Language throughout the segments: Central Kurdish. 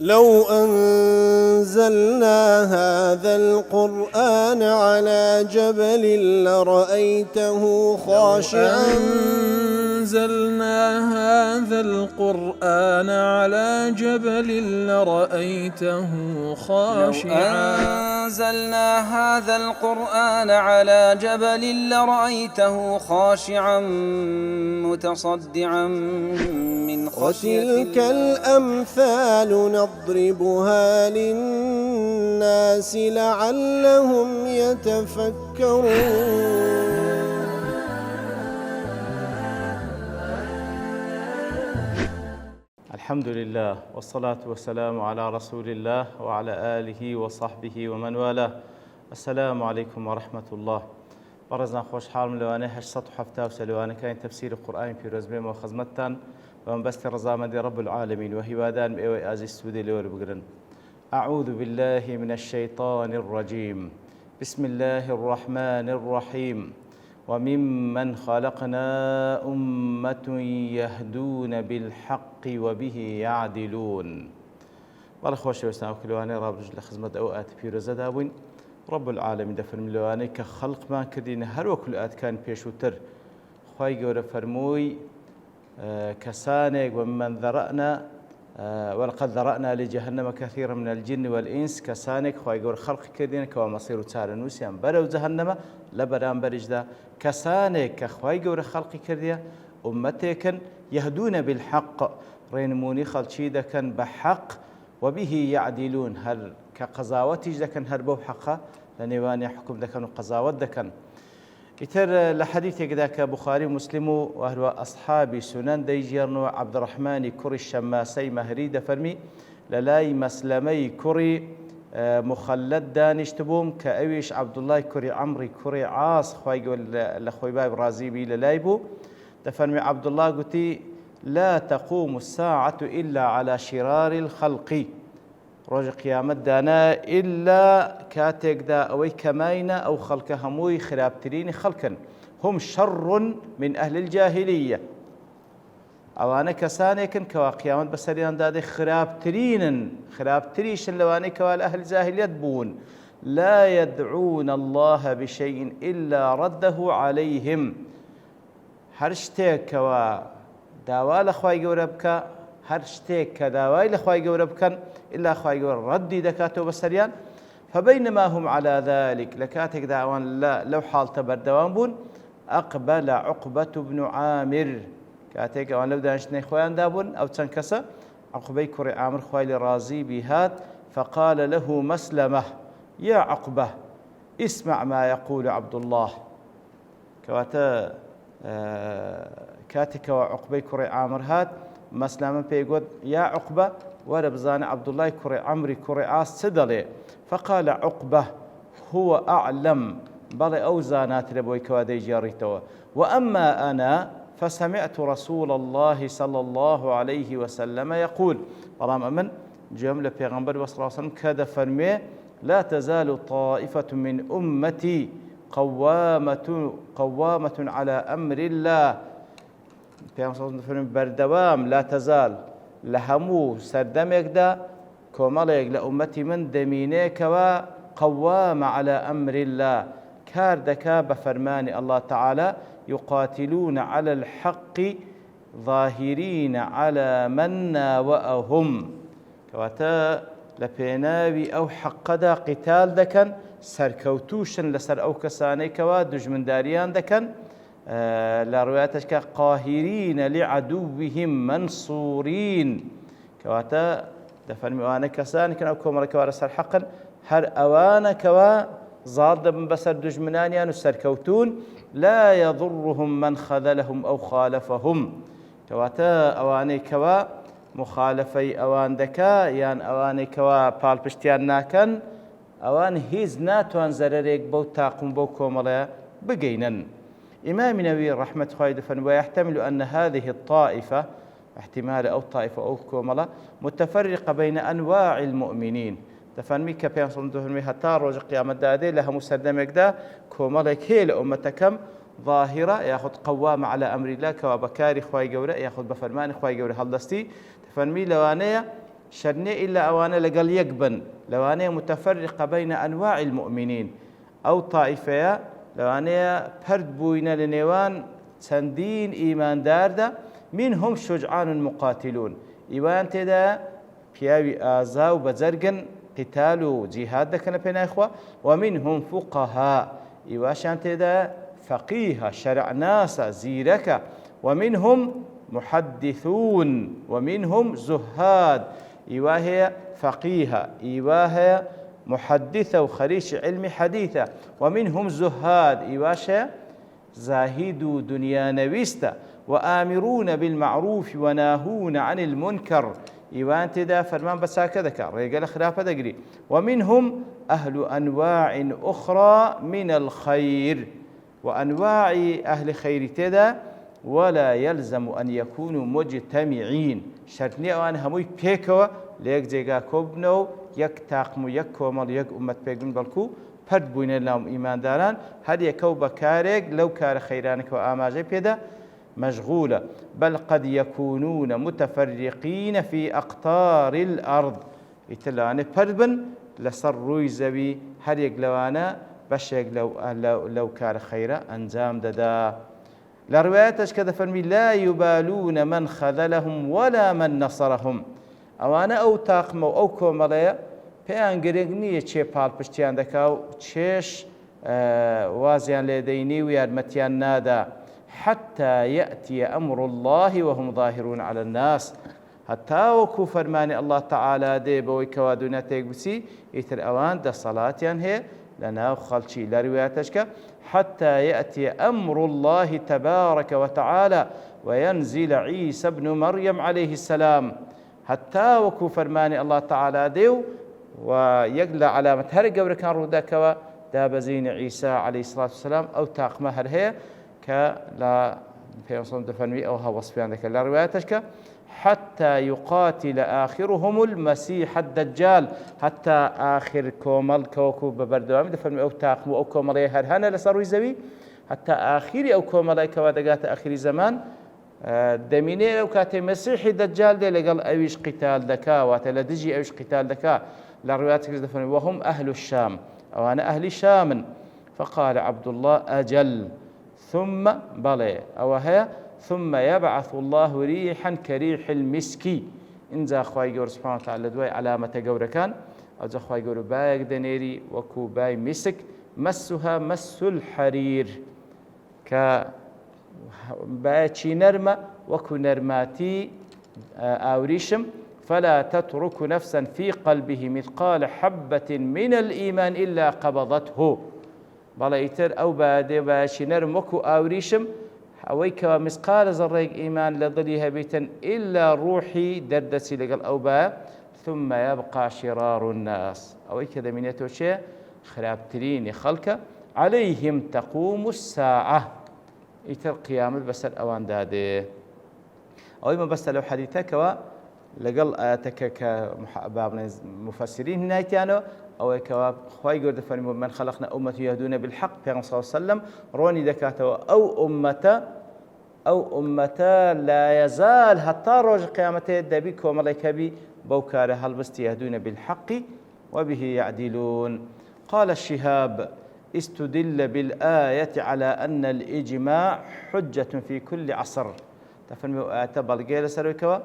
لو أنزلنا هذا القرآن على جبل لرأيته خاشعا أنزلنا هذا القرآن على جبل لرأيته خاشعا أنزلنا هذا القرآن على جبل لرأيته خاشعا متصدعا من خشية وتلك الأمثال نضربها للناس لعلهم يتفكرون. الحمد لله والصلاة والسلام على رسول الله وعلى آله وصحبه ومن والاه. السلام عليكم ورحمة الله. برزنا خوش حال من لوانه 870 لوانه كان تفسير القرآن في رزمه وخزمتان ومبست رزامة رب العالمين وهوادان بأوي آزي السودي لور بقرن. أعوذ بالله من الشيطان الرجيم. بسم الله الرحمن الرحيم. وممن خلقنا أمة يهدون بالحق وبه يعدلون. والله خوش وسلام كلواني رب رجل خزمة أوقات في رزدابين رب العالمين دفر ملواني كخلق ما كردين هر وكل آت كان بيشوتر خواهي قورة فرموي كسانك ومن ذرأنا ولقد ذرأنا لجهنم كثيرا من الجن والإنس كسانك خواهي قورة خلق كردين كوا مصير تار نوسيان برو جهنم لبران برجدا كسانك كخواهي قورة خلق كرديا أمتك يهدون بالحق رينموني خلشي دكن بحق وبه يعدلون هر كقضاوتي دكن هر بو حقه لنيواني حكم دكن وقضاوت دكن يتر لحديثك ذاك بخاري مسلم وهو أصحاب سنن ديجيرن عبد الرحمن كري الشماسي مهري دفرمي للاي مسلمي كري مخلد دانش تبوم كأويش عبد الله كري عمري كري عاص خواي يقول لخوي باب رازي بي للايبو دفرمي عبد الله قلتي لا تقوم الساعة إلا على شرار الخلق رجع قيامت دانا إلا كاتك دا أوي كماينة أو خلق هموي خرابترين خلقا هم شر من أهل الجاهلية أوانا كسانيكن كوا قيامت بسريان دادي خرابتريش اللواني كوا أهل الجاهلية بون لا يدعون الله بشيء إلا رده عليهم هرشتك كوا داوال أخواي قوربك هرشتك كداوال أخواي قوربكن إلا أخواي قور ردي دكاتو بسريان فبينما هم على ذلك لكاتك دعوان لا لو حال تبردوان بون أقبل عقبة بن عامر كاتك وان لو دانشني خوان دابون أو تنكسا عقبي كري عامر خوالي رازي بهات فقال له مسلمة يا عقبة اسمع ما يقول عبد الله كواتا كاتك وعقبي كري عامر هات مسلمة بيقول يا عقبة وربزان عبد الله كري عمري كري عاص سدلي فقال عقبة هو أعلم بل أوزانات لبوي كوادي جاريتوا وأما أنا فسمعت رسول الله صلى الله عليه وسلم يقول برام أمن جملة بيغمبر صلى الله عليه وسلم كذا فرمي لا تزال طائفة من أمتي قوامة على أمر الله بردوام لا تزال لهمو سردمك دا كوماليك لأمتي من دمينيك وقوام على أمر الله كاردك بفرمان الله تعالى يقاتلون على الحق ظاهرين على من ناوأهم كواتا لبيناوي أو حق دا قتال دكن سركوتوشن لسر أو كسانيك ودجمن داريان دكن لا رواياتك قاهرين لعدوهم منصورين كواتا دفن وانا كسان كان اكو رسال حقا هر اوانا كوا زاد من بسر دجمنانيان السركوتون لا يضرهم من خذلهم او خالفهم كواتا اواني كوا مخالفي اوان دكا يان اواني كوا بالبشتيان ناكن اوان هيز ناتوان زرريك بو تاقم بو كوملا بقينن إمام نووي رحمة خالد فن ويحتمل أن هذه الطائفة احتمال أو طائفة أو كوملا متفرقة بين أنواع المؤمنين تفنمي كبيان صندوق هتار رجع قيام الدادي لها مسدمك دا كوملا كيل أمتكم ظاهرة يأخذ قوامة على أمر الله كوابكاري خواي قورة يأخذ بفرمان خواي قورة هالدستي تفنمي لوانية شرني إلا أوانا لقل يقبن لواني متفرقة بين أنواع المؤمنين أو طائفة لواني فرد بوين لنيوان تندين إيمان داردا منهم شجعان مقاتلون إيوان تدا بياوي آزاو بزرقن قتال وجهاد دكنا بين إخوة ومنهم فقهاء إيواشان تدا فقيه شرع ناس زيرك ومنهم محدثون ومنهم زهاد إيواهي فقيهة إيواهي محدثة وخريش علم حديثة ومنهم زهاد إيواشا زاهد دنيا نويستا وآمرون بالمعروف وناهون عن المنكر إيوان تدا فرمان بساكة ذكر ريقل خلافة دقري ومنهم أهل أنواع أخرى من الخير وأنواع أهل خير تدا ولا يلزم أن يكونوا مجتمعين شرطني أوان هموي بيكوا ليك جيغا كوبنو يك تاقمو يك كومال يك أمت بيقن بلكو فرد بوين لهم إيمان داران هل يكو بكاريك لو كار خيرانك وآماجي بيدا مشغولة بل قد يكونون متفرقين في أقطار الأرض يتلاني فردبن لسر روي زبي هل يقلوانا بشيك لو كار خيرا أنزام ددا لرواياتش كذا فرمي لا يبالون من خذلهم ولا من نصرهم أوانا أو تاقمو أو كوماليا پێیان گرنگ نییە چێ پاڵپشتیان دەکا و چێش وازیان لێدەینی و یارمەتیان نادا حتى يأتي أمر الله وهم ظاهرون على الناس حتى وكو فرماني الله تعالى دي بوي كوادوناتيك بسي يتر أوان دا صلاتيان هي لنا خلشي لا رواياتشك حتى يأتي أمر الله تبارك وتعالى وينزل عيسى ابن مريم عليه السلام حتى وكو فرماني الله تعالى ديو ويقلى علامة هر قبر كان رودكوا دابزين عيسى عليه الصلاة والسلام أو تاقمة هر هي كلا في وصل دفنوي أو وصفي عندك لا رواياتك حتى يقاتل آخرهم المسيح الدجال حتى آخر كومل كوكو ببردوام دفنوي أو تاقمة أو كومل هر هنا لصاروا يزوي حتى آخر أو كومل كوادقات آخر زمان دميني لو كاتي مسيحي دجال دي لقال أويش قتال دكا واتلدجي أويش قتال دكا لرواياتك دفنوي وهم أهل الشام أو أنا أهل شام فقال عبد الله أجل ثم بلي أو هي ثم يبعث الله ريحا كريح المسكي إن ذا خواي قور سبحانه وتعالى دواي علامة قور كان أو ذا خواي قور بايق دنيري وكو باي مسك مسها مس الحرير ك بايتشي نرمة وكو نرماتي آوريشم فلا تترك نفسا في قلبه مثقال حبة من الإيمان إلا قبضته بلايتر أو بادي باشي نرم وكو آوريشم أويك مثقال ذريق إيمان لظليها بيتا إلا روحي دردسي لقل أوبا ثم يبقى شرار الناس أويك ذا من يتوشي خرابترين خلق عليهم تقوم الساعة إتر قيام البسر أوان دادي أوي ما بس لو حديثك لقل آياتك كباب مفسرين هنايتانو أو كواب خواي قرد فرموا من خلقنا أمة يهدون بالحق في صلى الله عليه وسلم روني دكاتوا أو أمة لا يزال حتى روج قيامته دبيك وملائكة بوكار هلبست يهدون بالحق وبه يعدلون قال الشهاب استدل بالآية على أن الإجماع حجة في كل عصر تفهموا آيات بلغير سرويكوا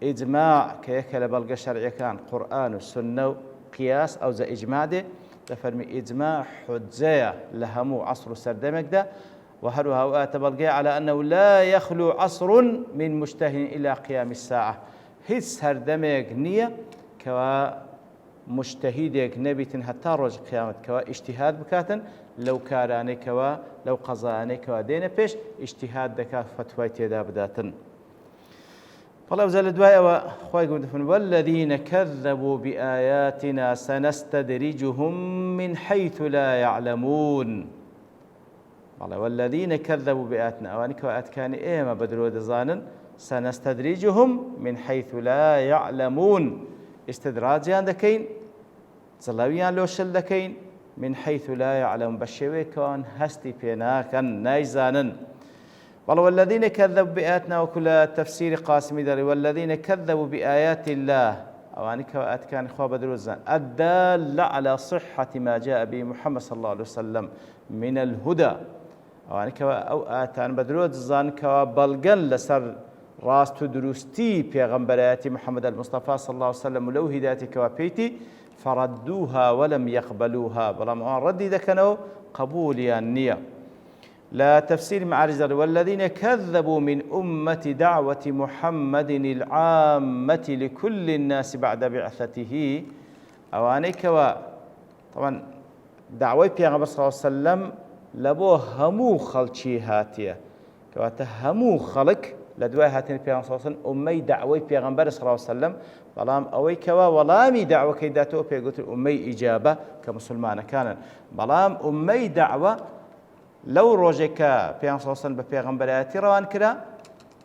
إجماع كيكل بلغ شرعي كان قرآن والسنة قياس أو زي إجماع ده تفرمي إجماع حجة لهمو عصر سردمك ده وهروها وآيات بلغي على أنه لا يخلو عصر من مجتهد إلى قيام الساعة هيد سردمك نية كوا مجتهدك نبي حتى رج قيامت كوا اجتهاد بكاتن لو كاراني كوا لو قضاني كوا دينا بيش اجتهاد دكا فتوى تيدا بداتن والله وزال دواء وخواي قمت والذين كذبوا بآياتنا سنستدرجهم من حيث لا يعلمون والله والذين كذبوا بآياتنا أوانك وآيات كان إيما بدروا دزانا سنستدرجهم من حيث لا يعلمون استدراجيان دكين زلاويان لوشل دكين من حيث لا يعلم بشوي كان هستي بيناكا نايزانا والله والذين كذبوا بآياتنا وكل تفسير قاسم داري والذين كذبوا بآيات الله أواني كوات كان إخوة بدروزان الدال على صحة ما جاء به محمد صلى الله عليه وسلم من الهدى أواني كوا أو آتان بدروزان كوا بلغن لسر راست دروستي پیغمبرات محمد المصطفى صلى الله عليه وسلم ولو هدايتي كوا بيتي فردوها ولم يقبلوها بلام ردي ذكنوا قبوليا النية لا تفسير معارج والذين كذبوا من أمة دعوة محمد العامة لكل الناس بعد بعثته أواني كوا طبعا دعوة پیغمبر صلى الله عليه وسلم لبو همو خلچي هاتيه كوا همو خلق لدواء هاتين پیغمبر صلى الله عليه وسلم أمي دعوة پیغمبر صلى الله عليه وسلم بلام أوي كوا ولامي دعوة كيداتو پیغمبر أمي إجابة كمسلمان كان بلام أمي دعوة لو روجك پیغمبر صلى الله عليه وسلم بپیغمبراتي روان كرا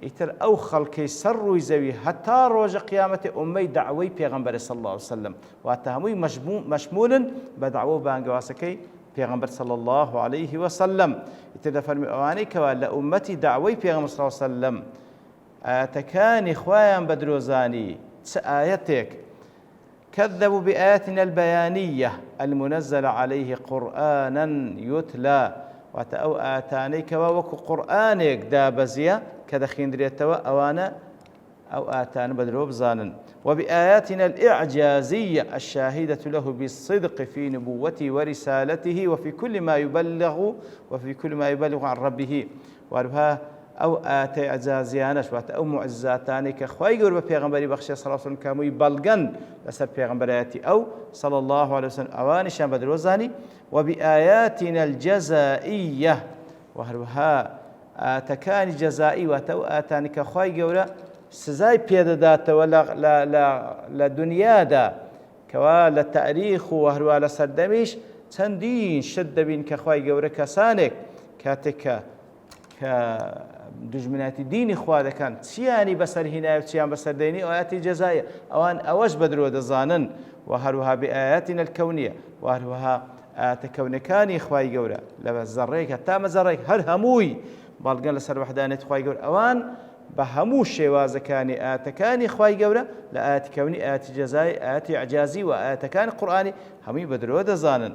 يتر أو خلقي سر زوي حتى روج قيامة أمي دعوة پیغمبر صلى الله عليه وسلم واتهمي مشمول بدعوة بانقواسكي پیغمبر صلى الله عليه وسلم يتر فرمي أواني كوا لأمتي دعوة پیغمبر صلى الله عليه وسلم آتكان إخوان بدروزاني آياتك كذبوا بآياتنا البيانية المنزل عليه قرآنا يتلى واتأو آتانيك ووكو قرآنك دابزية كدخين دريتوا أوانا أو آتان بدروب زانا وبآياتنا الإعجازية الشاهدة له بالصدق في نبوته ورسالته وفي كل ما يبلغ عن ربه واربها أو آتي أعجازيانش أو معزاتاني كخواي قرب پیغمبري بخشي صلى الله عليه وسلم كاموي بلغن لسر پیغمبرياتي أو صلى الله عليه وسلم أوانشان بدروزاني وبآياتنا الجزائية وهروها آتكاني جزائي واتو آتاني كخواي قرب سزاي بيدادات ولا لدنيا دا كوا للتاريخ وهروها لسردميش تندين شد بين كخواي قرب كسانك كاتك دجمناتي ديني خواده كان تياني بسر هنا وتيان بسر ديني وآياتي جزائية أوان أوش بدرو دزانن وهروها بآياتنا الكونية وهروها تكونكاني خواي قورا لبس زريك التام زريك هر هموي بالقن لسر وحدانية خواي قورا أوان بهمو شوازكاني آتكاني خواي قورا لآياتي كوني آياتي جزائي آياتي إعجازي وآياتكاني قرآني همي بدرو دزانن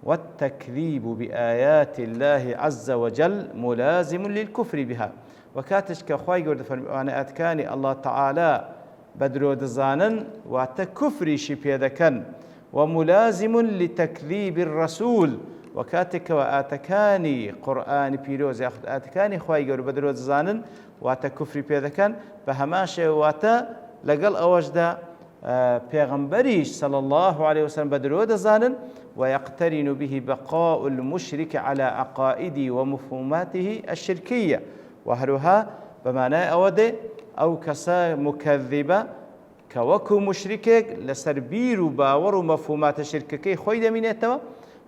والتكذيب بآيات الله عز وجل ملازم للكفر بها وكاتش كخواي قرد فرمي أتكاني الله تعالى بدرو دزانن وتكفري شبيذكن وملازم لتكذيب الرسول وكاتك وآتكاني قرآن بيروز ياخذ آتكاني خواي قرد بدرو دزانن وتكفري بيذكن فهماشه واتا لقل أوجدا پیغمبريش صلى الله عليه وسلم بدرو دزانن ويقترن به بقاء المشرك على عقائده ومفهوماته الشركية وهروها بمعنى أوده أو كسا مكذبة كوكو مشركك لسربير باور مفهومات الشرككي خوي دمينيتوا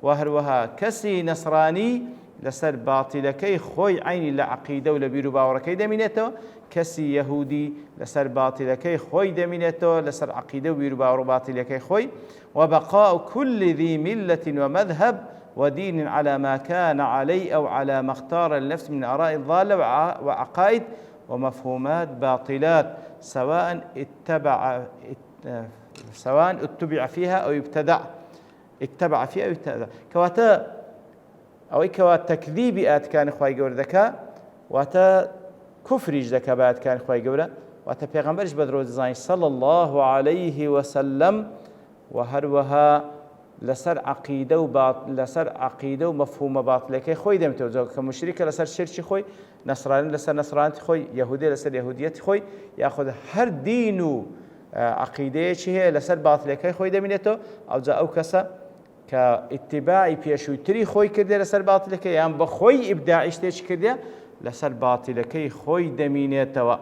وهروها كسي نصراني لسر باطلكي خوي عيني لعقيدة ولبير باوركي دمينيتوا كسي يهودي لسر باطلكي خوي دمينيتوا لسر عقيدة وبير باور باطلكي خوي وبقاء كل ذي ملة ومذهب ودين على ما كان عليه أو على ما اختار النفس من آراء الضالة وعقائد ومفهومات باطلات سواء اتبع فيها أو اتبع فيها أو ابتدع كواتا أو كوات تكذيب كان خواي قول ذكاء واتا كفرج ذكاء بعد كان خواي قوله واتا پیغمبرش بدرو دزاين صلى الله عليه وسلم وهروها لسر عقيدة ومفهوم باطل كي خوي دم توزو كمشرك لسر شرك خوي نصراني لسر نصراني خوي يهودي لسر يهودية خوي ياخذ هر دين عقيدة شيء لسر باطل كي خوي دمينته أو جاء أو كسا كاتباعي بيشوي تري خوي كده لسر باطل كي يعني بخوي إبداعي إيش كده لسر باطل كي خوي دمينته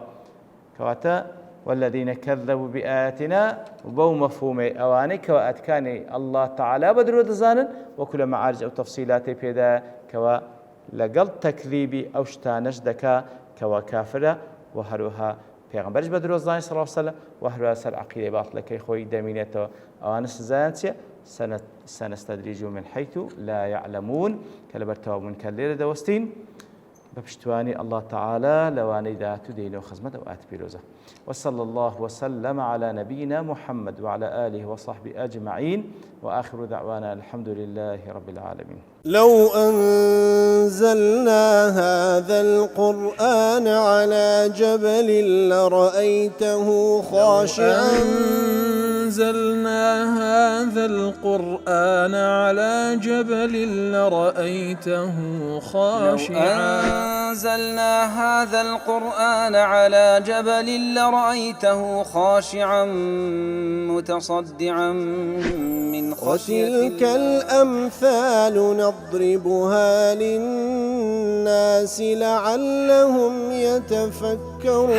كواتا والذين كذبوا بآياتنا وبو مفهومي أوانك وأتكاني الله تعالى بدرو دزانا وكل معارج أو تفصيلات بيدا كوا لقل تكذيبي أو شتانش دكا كوا كافرة وهروها پیغمبرش بدرو دزانا صلى الله عليه وسلم وهروها سر عقيدة باطلة كي خوي دمينيته أوانس زانتيا سنستدرجهم من حيث لا يعلمون كالبرتوا من كالليل دوستين بپشتوانی الله تعالى لواني داتو دينو خزمة وآت بيروزة. وصلى الله وسلم على نبينا محمد وعلى آله وصحبه أجمعين، وآخر دعوانا الحمد لله رب العالمين. لو أنزلنا هذا القرآن على جبل لرأيته خاشعا أنزلنا هذا القرآن على جبل لرأيته خاشعا أنزلنا هذا القرآن على جبل لرأيته خاشعا متصدعا من خشية الله. وتلك الأمثال نضربها للناس لعلهم يتفكرون.